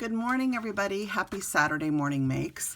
Good morning, everybody. Happy Saturday morning makes.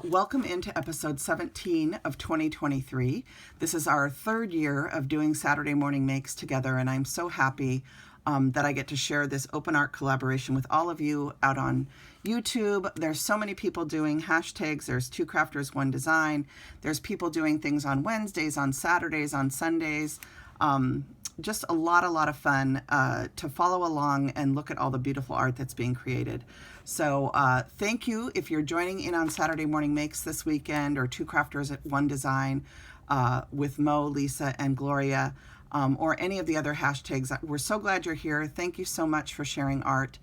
Welcome into episode 17 of 2023. This is our third year of doing Saturday morning makes together, and I'm so happy that I get to share this open art collaboration with all of you out on YouTube. There's so many people doing hashtags. There's 2 crafters, 1 design. There's people doing things on Wednesdays, on Saturdays, on Sundays. Just a lot of fun to follow along and look at all the beautiful art that's being created. So thank you if you're joining in on Saturday Morning Makes this weekend, or 2 crafters at 1 design with Mo, Lisa, and Gloria, or any of the other hashtags. We're so glad you're here. Thank you so much for sharing art.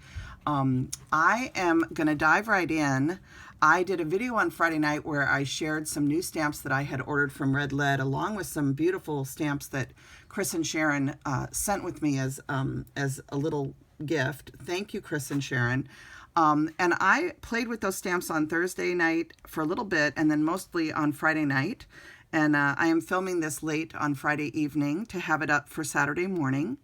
I am going to dive right in. I did a video on Friday night where I shared some new stamps that I had ordered from Red Lead, along with some beautiful stamps that Chris and Sharon sent with me as a little gift. Thank you, Chris and Sharon. And I played with those stamps on Thursday night for a little bit, and then mostly on Friday night. And I am filming this late on Friday evening to have it up for Saturday morning.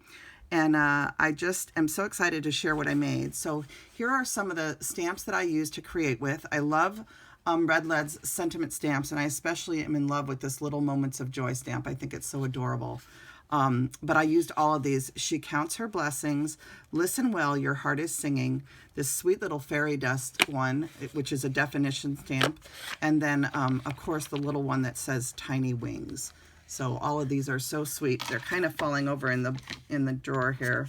And I just am so excited to share what I made. So here are some of the stamps that I used to create with. I love Red Lead's sentiment stamps, and I especially am in love with this Little Moments of Joy stamp. I think it's so adorable. But I used all of these. She Counts Her Blessings, Listen Well, Your Heart is Singing, this sweet little fairy dust one, which is a definition stamp, and then, of course, the little one that says Tiny Wings. So all of these are so sweet. They're kind of falling over in the drawer here.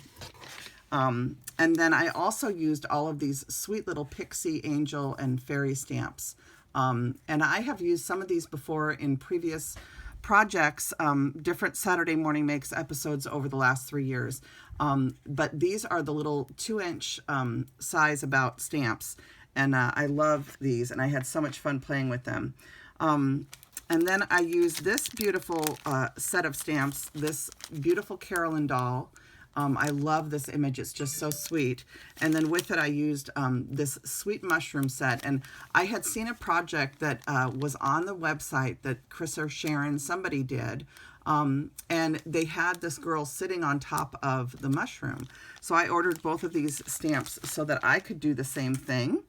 And then I also used all of these sweet little pixie, angel, and fairy stamps. And I have used some of these before in previous projects, different Saturday Morning Makes episodes over the last 3 years. But these are the little 2-inch size about stamps. And I love these, and I had so much fun playing with them. And then I used this beautiful set of stamps, this beautiful Carolyn doll. I love this image. It's just so sweet. And then with it, I used this sweet mushroom set. And I had seen a project that was on the website that Chris or Sharon, somebody did. And they had this girl sitting on top of the mushroom. So I ordered both of these stamps so that I could do the same thing.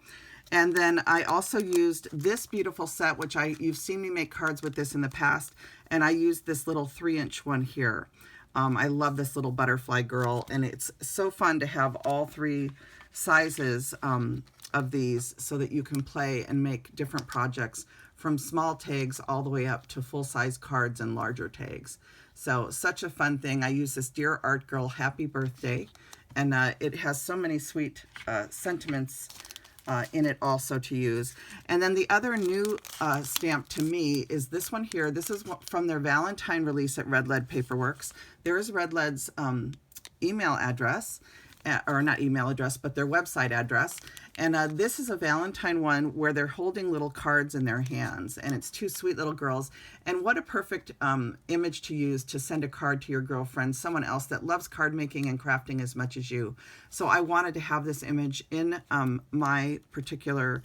And then I also used this beautiful set, which you've seen me make cards with this in the past, and I used this little 3-inch one here. I love this little butterfly girl, and it's so fun to have all 3 sizes of these so that you can play and make different projects, from small tags all the way up to full-size cards and larger tags. So such a fun thing. I use this Dear Art Girl Happy Birthday, and it has so many sweet sentiments in it also to use. And then the other new stamp to me is this one here. This is from their Valentine release at Red Lead Paperworks. There is Red Lead's email address, or not email address, but their website address. And this is a Valentine one where they're holding little cards in their hands, and it's 2 sweet little girls. And what a perfect image to use to send a card to your girlfriend, someone else that loves card making and crafting as much as you. So I wanted to have this image in my particular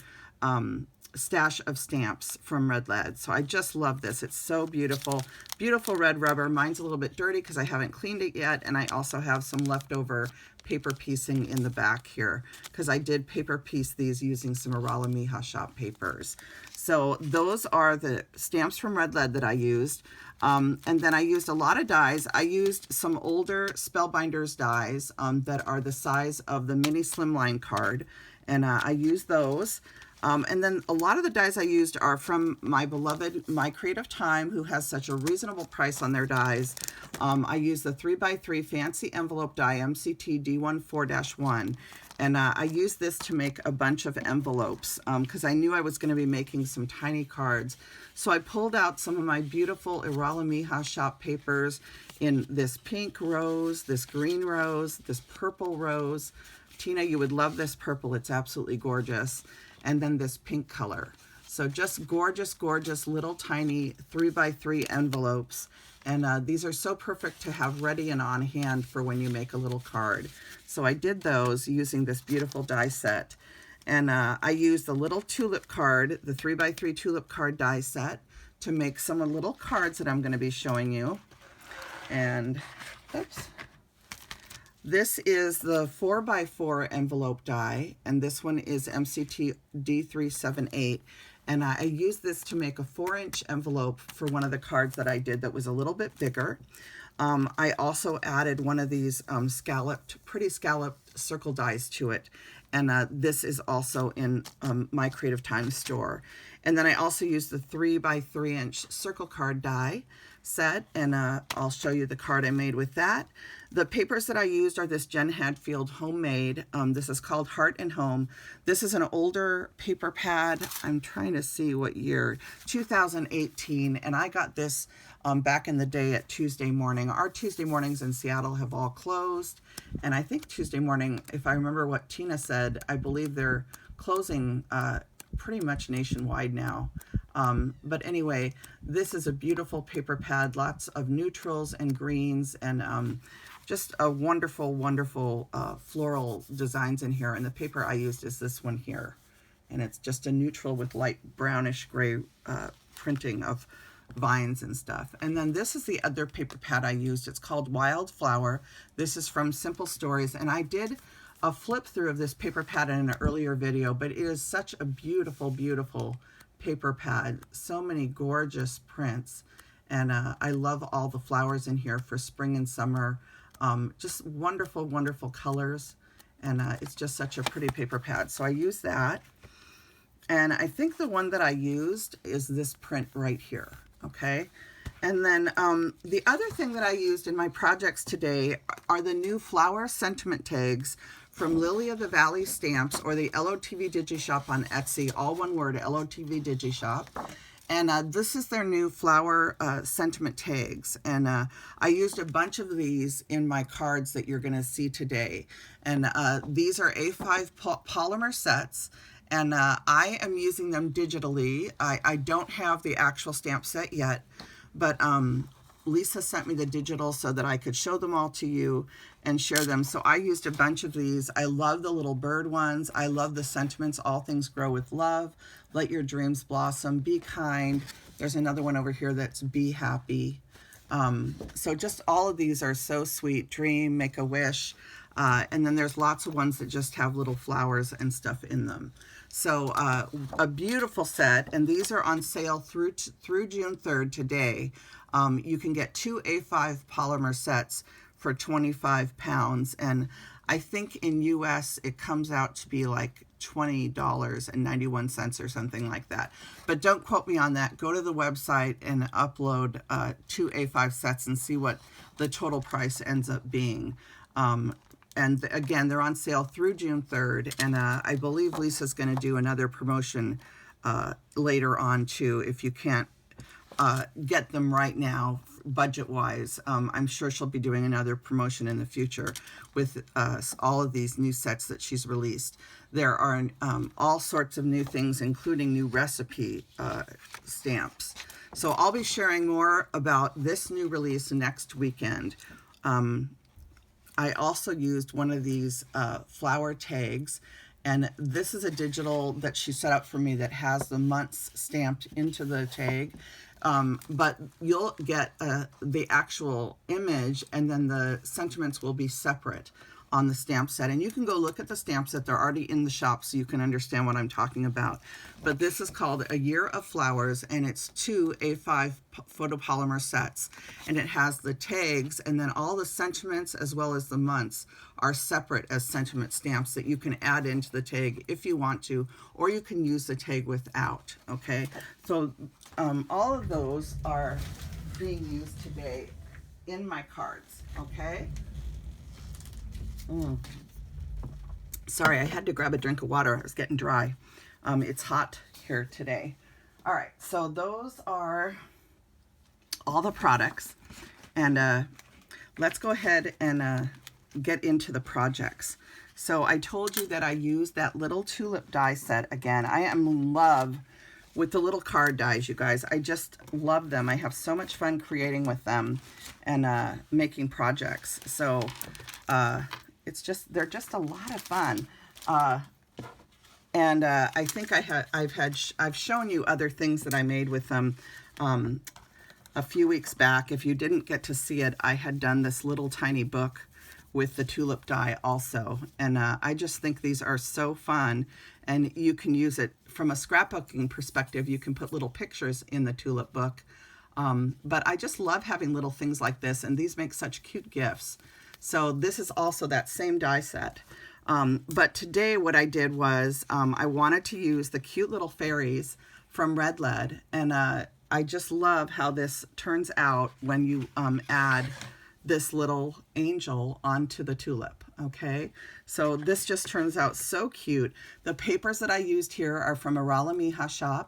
stash of stamps from Red Lead. So I just love this. It's so beautiful. Beautiful red rubber. Mine's a little bit dirty because I haven't cleaned it yet, and I also have some leftover paper piecing in the back here because I did paper piece these using some LOTVDIGISHOP papers. So those are the stamps from Red Lead that I used. And then I used a lot of dies. I used some older Spellbinders dies that are the size of the mini slimline card, and I used those. And then a lot of the dies I used are from my beloved My Creative Time, who has such a reasonable price on their dies. I used the 3x3 Fancy Envelope die MCT D14-1. And I used this to make a bunch of envelopes because I knew I was going to be making some tiny cards. So I pulled out some of my beautiful LOTVDIGISHOP papers in this pink rose, this green rose, this purple rose. Tina, you would love this purple. It's absolutely gorgeous. And then this pink color. So just gorgeous, gorgeous little tiny 3x3 envelopes. And these are so perfect to have ready and on hand for when you make a little card. So I did those using this beautiful die set. And I used the little tulip card, the 3x3 tulip card die set, to make some little cards that I'm going to be showing you. And oops. This is the 4x4 envelope die, and this one is MCT D378. And I used this to make a 4-inch envelope for one of the cards that I did that was a little bit bigger. I also added one of these pretty scalloped circle dies to it. And this is also in my Creative Time store. And then I also used the 3x3-inch circle card die set, and I'll show you the card I made with that. The papers that I used are this Jen Hadfield homemade. This is called Heart and Home. This is an older paper pad. I'm trying to see what year, 2018, and I got this back in the day at Tuesday morning. Our Tuesday mornings in Seattle have all closed, and I think Tuesday morning, if I remember what Tina said, I believe they're closing pretty much nationwide now. But anyway, this is a beautiful paper pad, lots of neutrals and greens, and just a wonderful, wonderful floral designs in here. And the paper I used is this one here. And it's just a neutral with light brownish gray printing of vines and stuff. And then this is the other paper pad I used. It's called Wildflower. This is from Simple Stories. And I did a flip through of this paper pad in an earlier video, but it is such a beautiful, beautiful paper pad. So many gorgeous prints. And I love all the flowers in here for spring and summer. Just wonderful, wonderful colors. And it's just such a pretty paper pad. So I used that. And I think the one that I used is this print right here. Okay. And then the other thing that I used in my projects today are the new flower sentiment tags from Lily of the Valley Stamps, or the LOTVDIGISHOP on Etsy, all one word, LOTVDIGISHOP. And this is their new flower sentiment tags. And I used a bunch of these in my cards that you're going to see today. And these are A5 polymer sets. And I am using them digitally. I don't have the actual stamp set yet, but Lisa sent me the digital so that I could show them all to you and share them. So I used a bunch of these. I love the little bird ones. I love the sentiments. All things grow with love. Let your dreams blossom. Be kind. There's another one over here that's be happy. So just all of these are so sweet. Dream, make a wish. And then there's lots of ones that just have little flowers and stuff in them. So a beautiful set, and these are on sale through June 3rd today. You can get 2 A5 polymer sets for 25 pounds, and I think in US it comes out to be like $20.91 or something like that. But don't quote me on that. Go to the website and upload 2 A5 sets and see what the total price ends up being. And again, they're on sale through June 3rd, and I believe Lisa's going to do another promotion later on too. If you can't get them right now, budget-wise, I'm sure she'll be doing another promotion in the future with all of these new sets that she's released. There are all sorts of new things, including new recipe stamps. So I'll be sharing more about this new release next weekend. I also used one of these flower tags, and this is a digital that she set up for me that has the months stamped into the tag. But you'll get the actual image, and then the sentiments will be separate on the stamp set. And you can go look at the stamp set. They're already in the shop, so you can understand what I'm talking about. But this is called A Year of Flowers, and it's 2 A5 photopolymer sets. And it has the tags, and then all the sentiments as well as the months are separate as sentiment stamps that you can add into the tag if you want to, or you can use the tag without, okay? So all of those are being used today in my cards, okay? Sorry, I had to grab a drink of water. I was getting dry. It's hot here today. All right, so those are all the products. And let's go ahead and get into the projects. So I told you that I used that little tulip die set again. I am in love with the little card dies, you guys. I just love them. I have so much fun creating with them and making projects. So they're just a lot of fun. And I think I've shown you other things that I made with them a few weeks back. If you didn't get to see it, I had done this little tiny book with the tulip die also. And I just think these are so fun, and you can use it from a scrapbooking perspective. You can put little pictures in the tulip book. But I just love having little things like this, and these make such cute gifts. So this is also that same die set. But today what I did was I wanted to use the cute little fairies from Red Lead, and I just love how this turns out when you add this little angel onto the tulip. Okay, so this just turns out so cute. The papers that I used here are from LOTVDIGISHOP.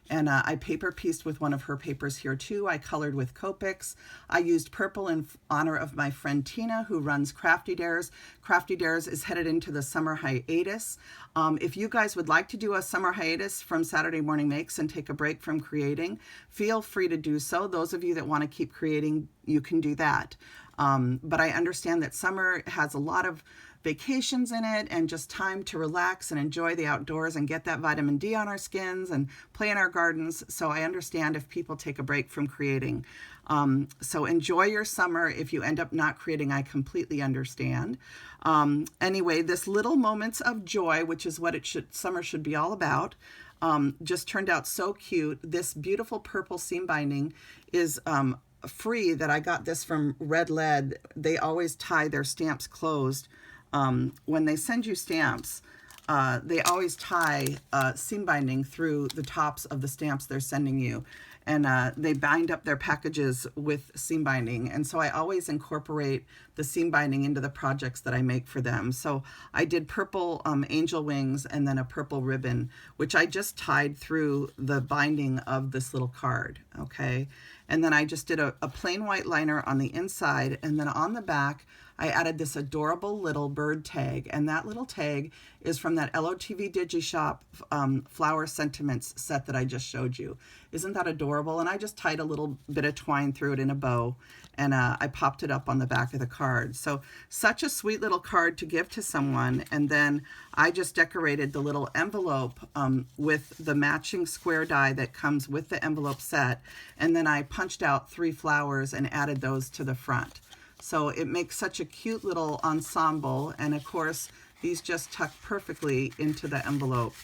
And I paper pieced with one of her papers here too. I colored with Copics. I used purple in honor of my friend Tina, who runs Crafty Dares. Crafty Dares is headed into the summer hiatus. If you guys would like to do a summer hiatus from Saturday Morning Makes and take a break from creating, feel free to do so. Those of you that want to keep creating, you can do that. But I understand that summer has a lot of vacations in it and just time to relax and enjoy the outdoors and get that vitamin D on our skins and play in our gardens. So I understand if people take a break from creating. So enjoy your summer. If you end up not creating, I completely understand. Anyway, this little moments of joy, which is what summer should be all about, just turned out so cute. This beautiful purple seam binding is free. That I got this from Red Lead. They always tie their stamps closed. When they send you stamps, they always tie seam binding through the tops of the stamps they're sending you. And they bind up their packages with seam binding. And so I always incorporate the seam binding into the projects that I make for them. So I did purple angel wings and then a purple ribbon, which I just tied through the binding of this little card, okay? And then I just did a plain white liner on the inside, and then on the back, I added this adorable little bird tag, and that little tag is from that LOTVDIGISHOP flower sentiments set that I just showed you. Isn't that adorable? And I just tied a little bit of twine through it in a bow, and I popped it up on the back of the card. So such a sweet little card to give to someone. And then I just decorated the little envelope with the matching square die that comes with the envelope set, and then I punched out 3 flowers and added those to the front. So it makes such a cute little ensemble, and of course these just tuck perfectly into the envelope,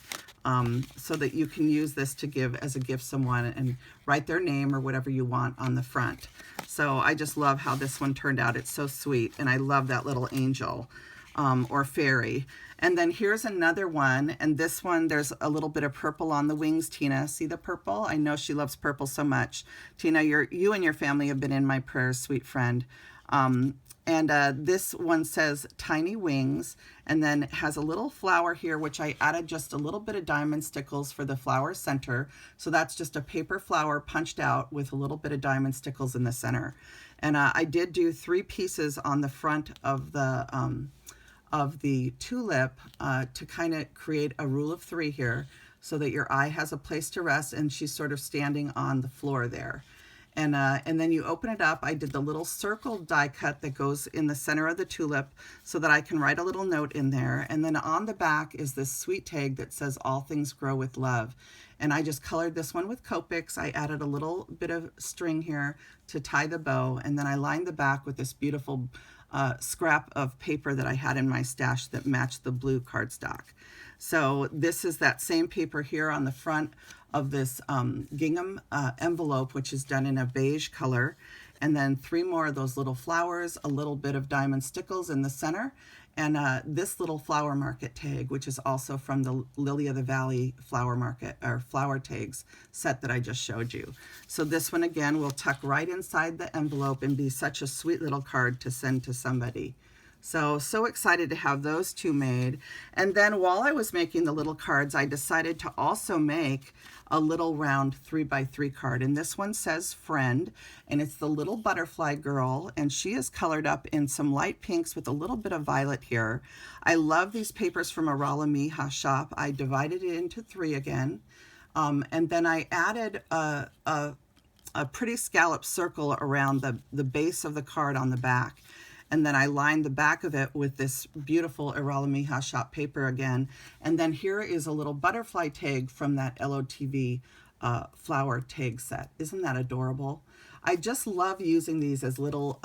so that you can use this to give as a gift someone and write their name or whatever you want on the front. So I just love how this one turned out. It's so sweet, and I love that little angel or fairy. And then here's another one, and this one there's a little bit of purple on the wings. Tina, see the purple? I know she loves purple so much. Tina, you and your family have been in my prayers, sweet friend. This one says tiny wings, and then it has a little flower here, which I added just a little bit of diamond stickles for the flower center. So that's just a paper flower punched out with a little bit of diamond stickles in the center. And I did do 3 pieces on the front of the tulip to kind of create a rule of 3 here, so that your eye has a place to rest and she's sort of standing on the floor there. And then you open it up. I did the little circle die cut that goes in the center of the tulip so that I can write a little note in there. And then on the back is this sweet tag that says all things grow with love. And I just colored this one with Copics. I added a little bit of string here to tie the bow. And then I lined the back with this beautiful scrap of paper that I had in my stash that matched the blue cardstock. So this is that same paper here on the front of this gingham envelope, which is done in a beige color, and then 3 more of those little flowers, a little bit of diamond stickles in the center, and this little flower market tag, which is also from the Lily of the Valley flower market or flower tags set that I just showed you. So this one again will tuck right inside the envelope and be such a sweet little card to send to somebody. So excited to have those 2 made. And then while I was making the little cards, I decided to also make a little round 3x3 card. And this one says friend, and it's the little butterfly girl, and she is colored up in some light pinks with a little bit of violet here. I love these papers from LOTVDIGISHOP. I divided it into 3 again. And then I added a pretty scallop circle around the base of the card on the back. And then I lined the back of it with this beautiful LOTVDIGISHOP paper again. And then here is a little butterfly tag from that LOTV flower tag set. Isn't that adorable? I just love using these as little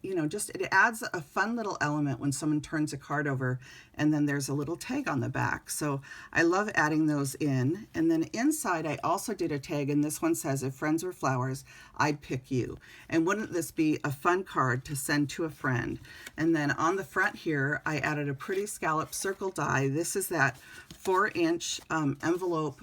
you know, just it adds a fun little element when someone turns a card over and then there's a little tag on the back. So I love adding those in. And then inside I also did a tag, and this one says, if friends were flowers, I'd pick you. And wouldn't this be a fun card to send to a friend? And then on the front here, I added a pretty scallop circle die. This is that 4-inch envelope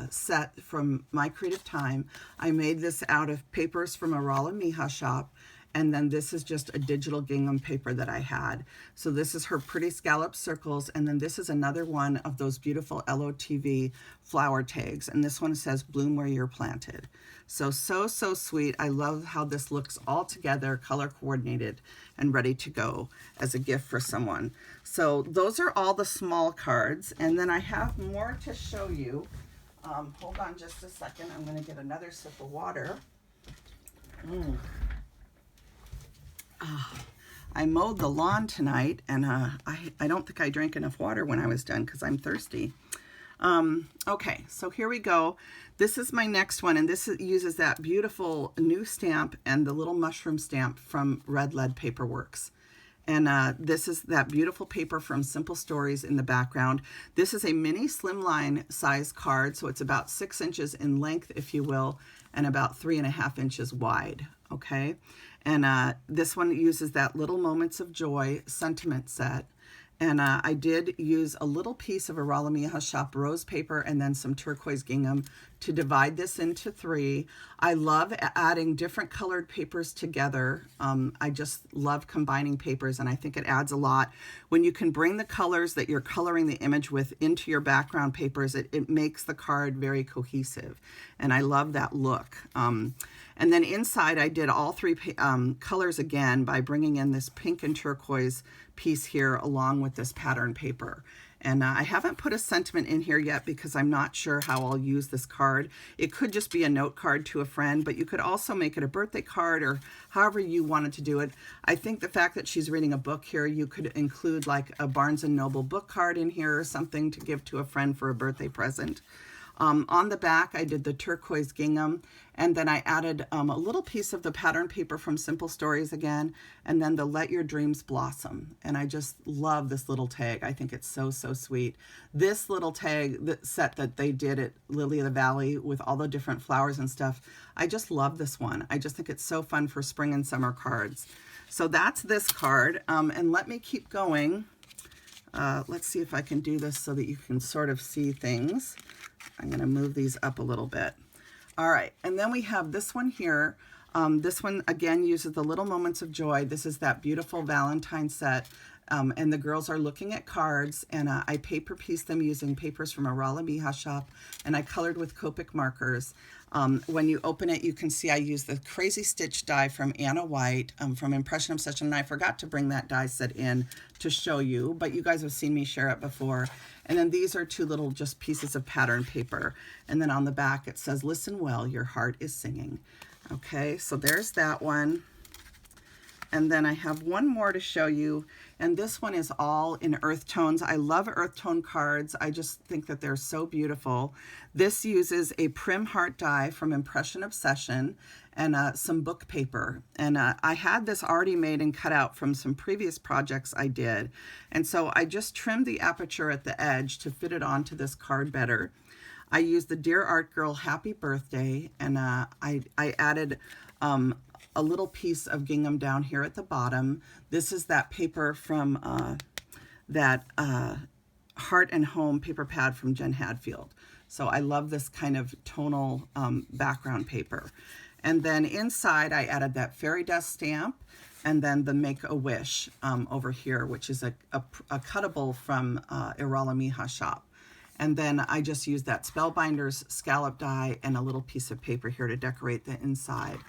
set from My Creative Time. I made this out of papers from a LOTVDIGISHOP, and then this is just a digital gingham paper that I had. So this is her pretty scallop circles, and then this is another one of those beautiful LOTV flower tags, and this one says bloom where you're planted. So sweet. I love how this looks all together, color coordinated and ready to go as a gift for someone. So those are all the small cards, and then I have more to show you. Hold on just a second. I'm going to get another sip of water. I mowed the lawn tonight, and I don't think I drank enough water when I was done because I'm thirsty. Okay, so here we go. This is my next one, and this uses that beautiful new stamp and the little mushroom stamp from Red Lead Paperworks. And this is that beautiful paper from Simple Stories in the background. This is a mini slimline size card, so it's about 6 inches in length, if you will, and about 3.5 inches wide, okay? And this one uses that Little Moments of Joy sentiment set. And I did use a little piece of a LOTVDIGISHOP rose paper and then some turquoise gingham to divide this into 3. I love adding different colored papers together. I just love combining papers, and I think it adds a lot. When you can bring the colors that you're coloring the image with into your background papers, it makes the card very cohesive, and I love that look. And then inside I did all 3 colors again by bringing in this pink and turquoise piece here along with this pattern paper. And I haven't put a sentiment in here yet because I'm not sure how I'll use this card. It could just be a note card to a friend, but you could also make it a birthday card or however you wanted to do it. I think the fact that she's reading a book here, you could include like a Barnes & Noble book card in here or something to give to a friend for a birthday present. On the back, I did the turquoise gingham, and then I added a little piece of the pattern paper from Simple Stories again, and then the Let Your Dreams Blossom. And I just love this little tag. I think it's so sweet. This little tag set that they did at Lily of the Valley with all the different flowers and stuff, I just love this one. I just think it's so fun for spring and summer cards. So that's this card, and let me keep going. Let's see if I can do this so that you can sort of see things. I'm going to move these up a little bit. All right, and then we have this one here. This one, again, uses the Little Moments of Joy. This is that beautiful Valentine set, and the girls are looking at cards, and I paper pieced them using papers from a LOTVDIGISHOP, and I colored with Copic markers. When you open it, you can see I used the Crazy Stitch die from Anna White from Impression Obsession, and I forgot to bring that die set in to show you, but you guys have seen me share it before. And then these are 2 little just pieces of pattern paper. And then on the back it says, listen well, your heart is singing. Okay, so there's that one. And then I have one more to show you, and this one is all in earth tones. I love earth tone cards. I just think that they're so beautiful. This uses a Prim Heart die from Impression Obsession and some book paper. And I had this already made and cut out from some previous projects I did. And so I just trimmed the aperture at the edge to fit it onto this card better. I used the Dear Art Girl Happy Birthday, and I added a little piece of gingham down here at the bottom. This is that paper from that Heart and Home paper pad from Jen Hadfield. So I love this kind of tonal background paper. And then inside I added that fairy dust stamp, and then the Make-A-Wish over here, which is a cuttable from LOTVDIGISHOP. And then I just used that Spellbinders scallop die and a little piece of paper here to decorate the inside.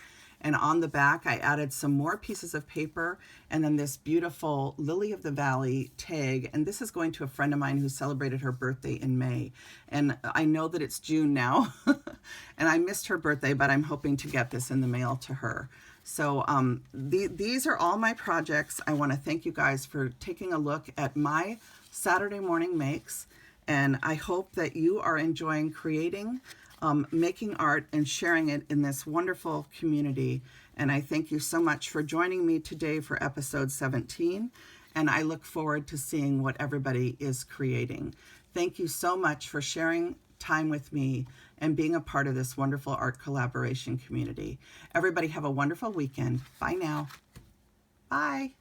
And on the back, I added some more pieces of paper and then this beautiful Lily of the Valley tag. And this is going to a friend of mine who celebrated her birthday in May. And I know that it's June now, and I missed her birthday, but I'm hoping to get this in the mail to her. So these are all my projects. I want to thank you guys for taking a look at my Saturday morning makes. And I hope that you are enjoying creating making art and sharing it in this wonderful community. And I thank you so much for joining me today for episode 17. And I look forward to seeing what everybody is creating. Thank you so much for sharing time with me and being a part of this wonderful art collaboration community. Everybody have a wonderful weekend. Bye now. Bye.